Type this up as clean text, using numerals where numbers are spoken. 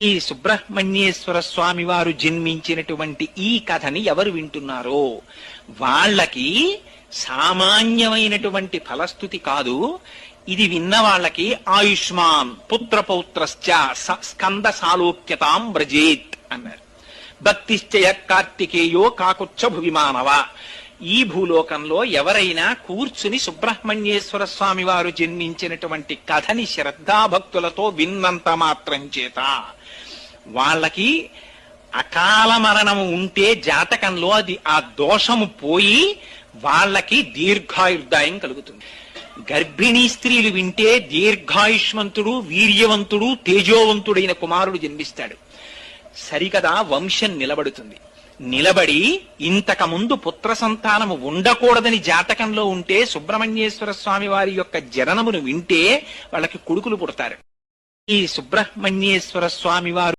ఈ సుబ్రహ్మణ్యేశ్వర స్వామి వారు జన్మించినటువంటి ఈ కథని ఎవరు వింటున్నారో వాళ్ళకి సామాన్యమైనటువంటి ఫలస్థుతి కాదు. ఇది విన్న వాళ్ళకి ఆయుష్మాన్ పుత్రపౌత్రశ్చ స్కంద సాలోక్యతాం వ్రజేత్ అన్నారు. భక్తిశ్చయ కార్తికేయో కాకుచ్చ భువిమానవ. ఈ భూలోకంలో ఎవరైనా కూర్చుని సుబ్రహ్మణ్యేశ్వర స్వామి వారు జన్మించినటువంటి కథని శ్రద్ధాభక్తులతో విన్నంత మాత్రం చేత వాళ్ళకి అకాల మరణము ఉంటే జాతకంలో అది ఆ దోషము పోయి వాళ్ళకి దీర్ఘాయుర్దాయం కలుగుతుంది. గర్భిణీ స్త్రీలు వింటే దీర్ఘాయుష్మంతుడు, వీర్యవంతుడు, తేజోవంతుడైన కుమారుడు జన్మిస్తాడు. సరికదా వంశం నిలబడుతుంది. నిలబడి ఇంతకు ముందు పుత్ర సంతానము ఉండకూడదని జాతకంలో ఉంటే సుబ్రహ్మణ్యేశ్వర స్వామి వారి యొక్క జననమును వింటే వాళ్ళకి కొడుకులు పుడతారు. ఈ సుబ్రహ్మణ్యేశ్వర స్వామి వారు